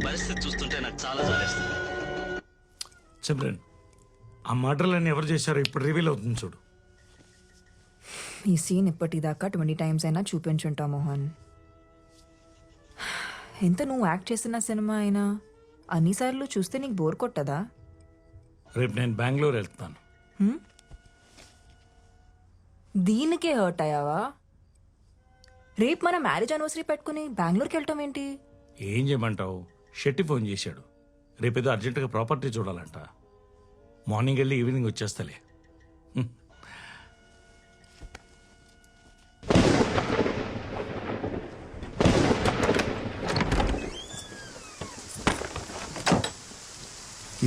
పరిస్థితి చూస్తుంటే నాకు చాలా జాలేస్తుంది. సిమ్రన్, ఆ మర్డర్లన్నీ ఎవరు చేశారో ఇప్పుడు రివీల్ అవుతుంది చూడు. ఈ సీన్ ఇప్పటిదాకా 20 టైమ్స్ అయినా చూపించుంటా మోహన్. ఎంత నువ్వు యాక్ట్ చేసిన సినిమా అయినా అన్నిసార్లు చూస్తే నీకు బోర్ కొట్టదా? రేపు నేను బెంగళూరు వెళ్తాను. దీనికే హర్ట్ అయ్యావా? రేపు మన మ్యారేజ్ యానివర్సరీ పెట్టుకుని బెంగళూరుకి వెళ్ళటం ఏంటి? ఏం చేయమంటావు? షెట్టి ఫోన్ చేశాడు. రేపేదో అర్జెంటుగా ప్రాపర్టీ చూడాలంట. మార్నింగ్ వెళ్ళి ఈవినింగ్ వచ్చేస్తలే.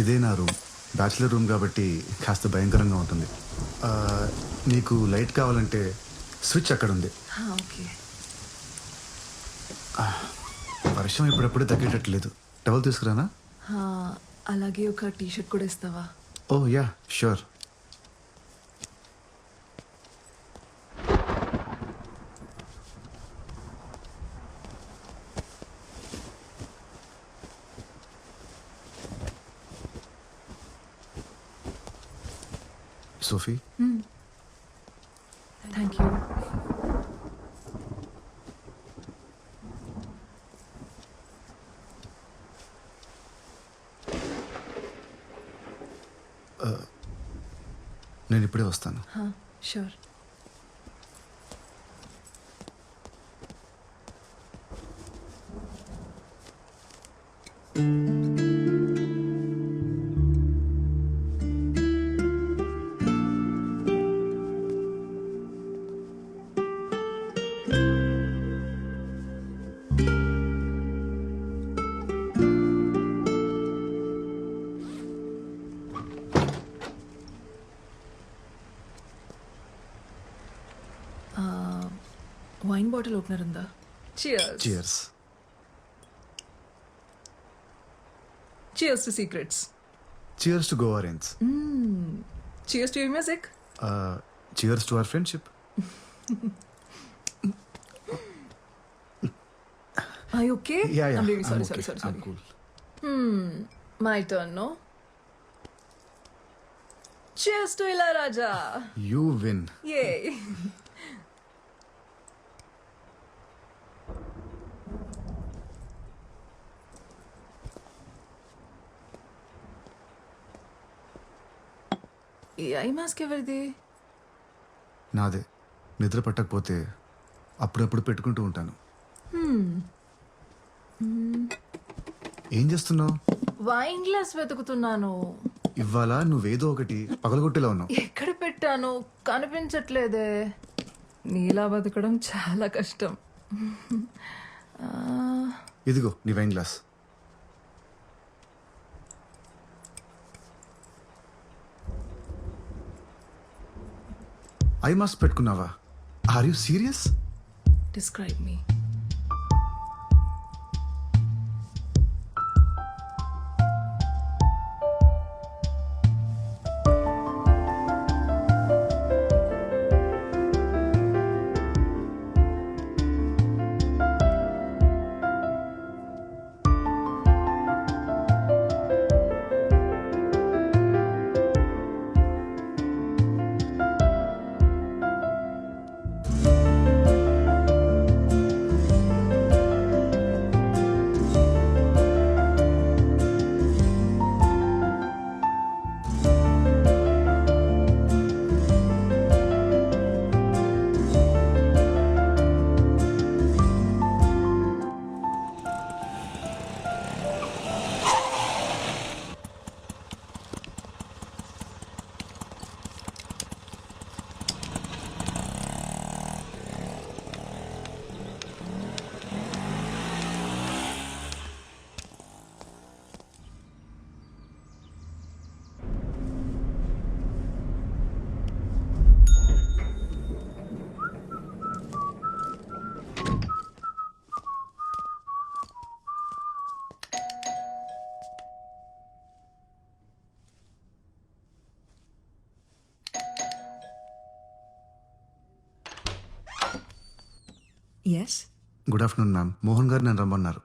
ఇదే నా రూమ్, బ్యాచిలర్ రూమ్ కాబట్టి కాస్త భయంకరంగా ఉంటుంది. నీకు లైట్ కావాలంటే స్విచ్ అక్కడ ఉంది. ఓకే. వర్షం ఇప్పుడప్పుడే తగ్గేటట్లేదు. టవల్ తీసుకురానా? అలాగే ఒక టీషర్ట్ కూడా ఇస్తావా? Oh yeah sure. Sophie, thank you. నేను ఇప్పుడే వస్తాను. షూర్. వైన్ బాటిల్ ఓపెనర్ ఉందా? Cheers. Cheers. Cheers to secrets. Cheers to Goa range. Cheers to your music. Cheers to our friendship. Are you okay? Yeah. I'm really sorry, I'm okay. sorry. I'm cool. My turn, no? Cheers to Ilayaraja. You win. Yay. ఈ eye mask ఎవరిది? నాదే. నిద్ర పట్టకపోతే అప్పుడప్పుడు పెట్టుకుంటూ ఉంటాను. ఏం చేస్తున్నావు? Wine glass వెతుకుతున్నాను. ఇవాళ నువ్వేదో ఒకటి పగలగొట్టేలా ఉన్నావు. ఎక్కడ పెట్టాను కనిపించట్లేదే. నీలా బతకడం చాలా కష్టం. ఇదిగో నీ వైన్ గ్లాస్. ఐ మాస్క్ పెట్టుకున్నావా? Are you serious? Describe me. Yes. Good afternoon ma'am. Mohan garu నన్ను రమ్మన్నారు.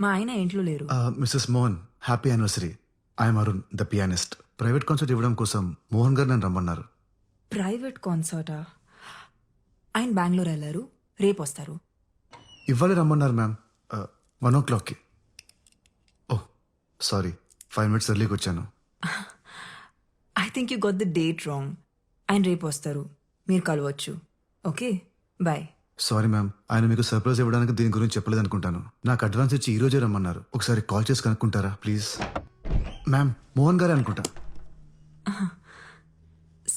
మా ఆయన ఇంట్లో లేరు. Mrs Mohan, happy anniversary. I'm Arun, the pianist. Private concert ఇవ్వడం కోసం మోహన్ గారు నన్ను రమ్మన్నారు. ప్రైవేట్ కాన్సర్టా? ఆయన బెంగళూరు వెళ్ళారు, రేపు వస్తారు. ఇవ్వాలి రమ్మన్నారు మ్యామ్. 1 o'clockకి. ఓ సారీ, 5 minutes ఎర్లీకి వచ్చాను. I think you got the date wrong. ఆయన రేపు వస్తారు, మీరు కలవచ్చు. Okay, bye. సారీ మ్యామ్, ఆయన మీకు సర్ప్రైజ్ ఇవ్వడానికి దీని గురించి చెప్పలేదు అనుకుంటాను. నాకు అడ్వాన్స్ ఇచ్చి ఈ రోజే రమ్మన్నారు. ఒకసారి కాల్ చేసి కనుక్కుంటారా ప్లీజ్? మ్యామ్, మోహన్ గారే అనుకుంటా.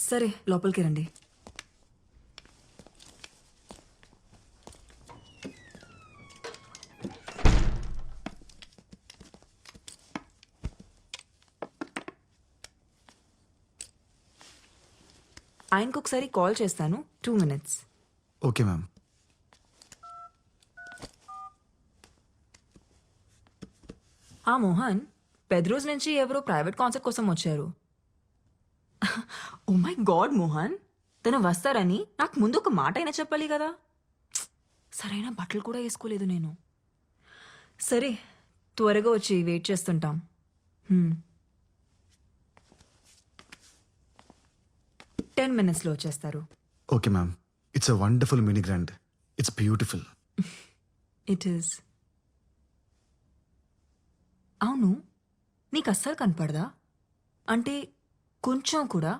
సరే, లోపలికి రండి. ఆయనకు ఒకసారి కాల్ చేస్తాను, 2 minutes. Okay ma'am. ఆ మోహన్, పెద్రోజ్ నుంచి ఎవరో ప్రైవేట్ కాన్సర్ట్ కోసం వచ్చారు. ఓ మై గాడ్ మోహన్, తను వస్తారని నాకు ముందు ఒక మాట అయినా చెప్పాలి కదా. సరైన బట్టలు కూడా వేసుకోలేదు నేను. సరే, త్వరగా వచ్చి వెయిట్ చేస్తుంటాం. 10 minutesలో వచ్చేస్తారు. Okay ma'am. It's a wonderful mini grand. It's beautiful. It is. అవును, నీకు అస్సలు కనపడదా? అంటే కొంచెం కూడా?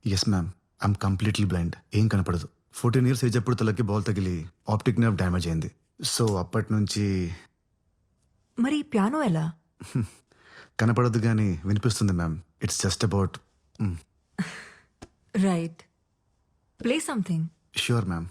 Yes ma'am, I'm completely blind. ఏం కనపడదు. 14 years ఏజ్ అప్పుడు తలకి బాల్ తగిలి ఆప్టిక్ నర్వ్ డ్యామేజ్ అయింది. సో అప్పటి నుంచి మరి పియానో ఎలా? కనపడదు కానీ వినిపిస్తుంది ma'am. It's just about. Right, play something. Sure ma'am.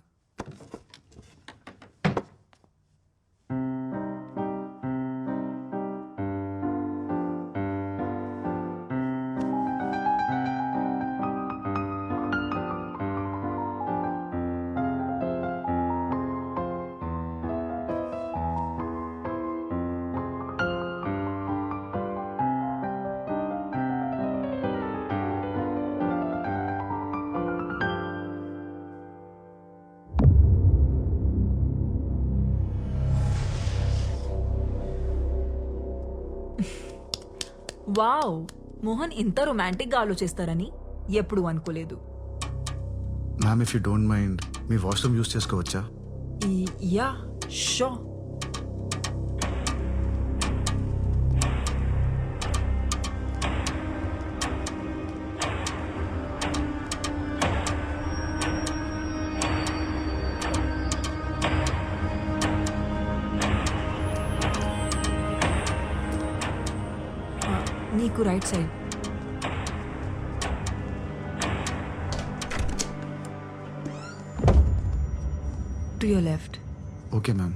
Wow, Mohan ఇంత రొమాంటిక్గా ఆలోచిస్తారని ఎప్పుడు అనుకోలేదు. Ma'am, if you don't mind me washroom use చేసుకోవచ్చా? Yeah, show. నీకు right side. To your left. Okay ma'am.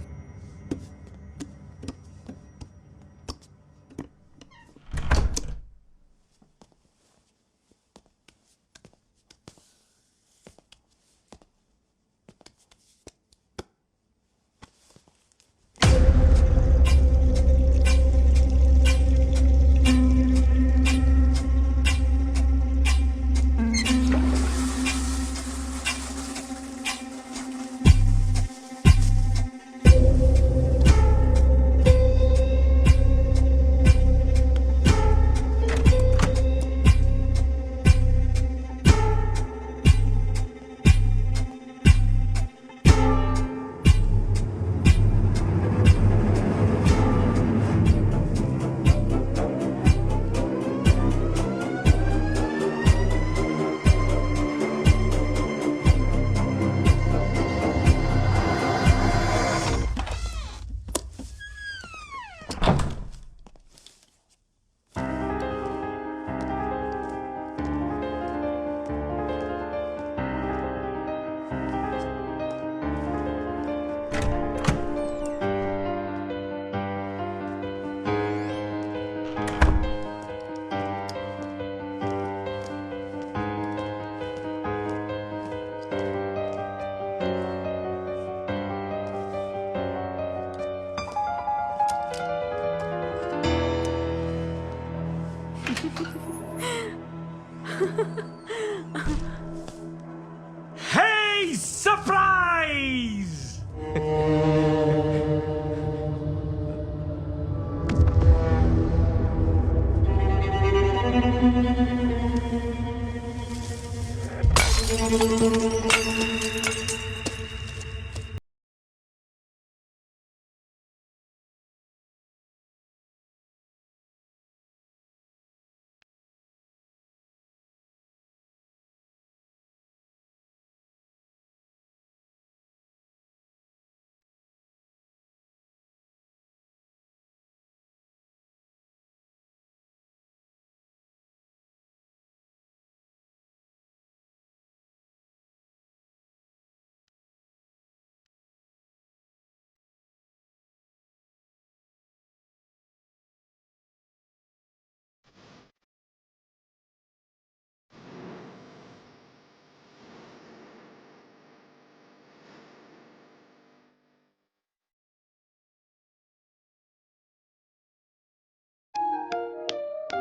Hey, surprise!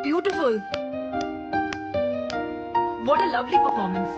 Beautiful. What a lovely performance.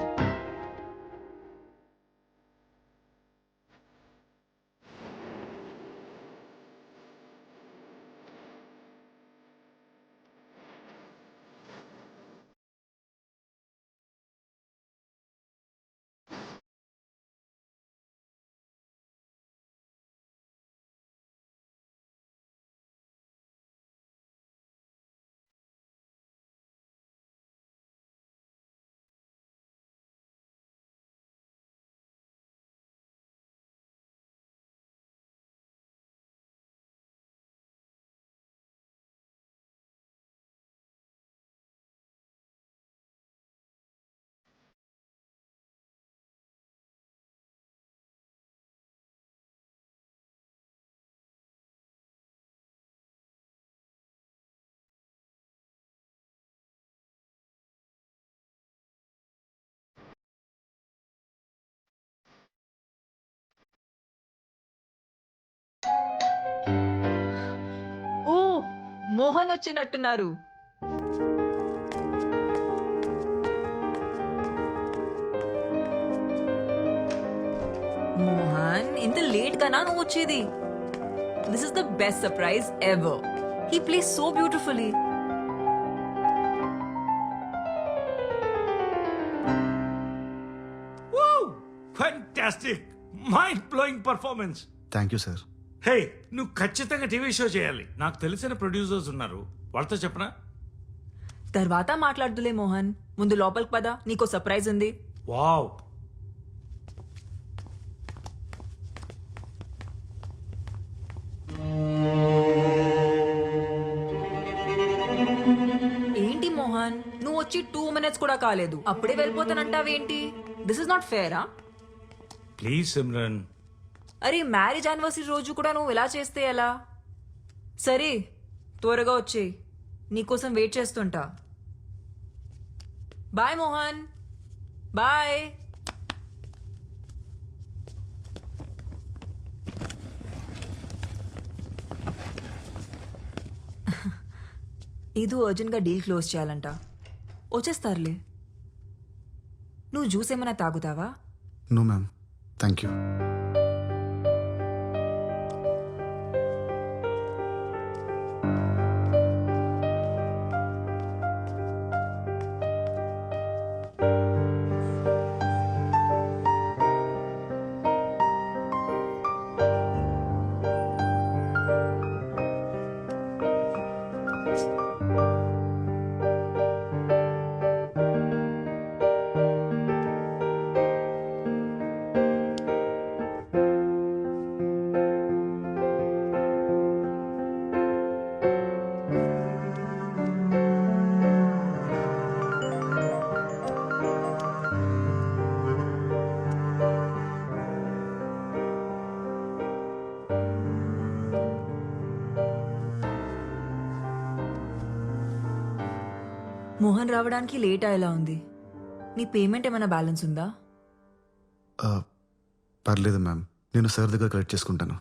Oh, Mohan వచ్చినట్టున్నారు. మోహన్, ఇంత late గానా నువ్వు వచ్చేది? This is the best surprise ever. He plays so beautifully. Fantastic, mind blowing performance. Thank you sir. Hey, నువ్వు ఖచ్చితంగా TV show చేయాలి. నాకు తెలిసిన ప్రొడ్యూసర్స్ ఉన్నారు, వాళ్ళతో చెప్పనా? తర్వాత మాట్లాడుదులే మోహన్, ముందు లోపలికి పద, నీకో సర్ప్రైజ్ ఉంది. వావ్. ఏంటి మోహన్, నువ్వు వచ్చి 2 minutes కూడా కాలేదు, అప్పుడే వెళ్ళిపోతానంటావేంటి? దిస్ ఇస్ నాట్ ఫేరా? ప్లీజ్ సిమ్రన్. అరే, మ్యారేజ్ యానివర్సరీ రోజు కూడా నువ్వు ఇలా చేస్తే ఎలా? సరే, త్వరగా వచ్చేయి, నీకోసం వెయిట్ చేస్తుంటా. Bye Mohan, bye. ఇది అర్జెంట్గా డీల్ క్లోజ్ చేయాలంట. వచ్చేస్తారులే. నువ్వు జ్యూస్ ఏమైనా తాగుతావా? No ma'am, thank you. Mohan రావడానికి లేట్ అయ్యేలా ఉంది. నీ పేమెంట్ ఏమైనా బ్యాలెన్స్ ఉందా? పర్లేదు మ్యామ్, నేను సార్ దగ్గర కలెక్ట్ చేసుకుంటాను.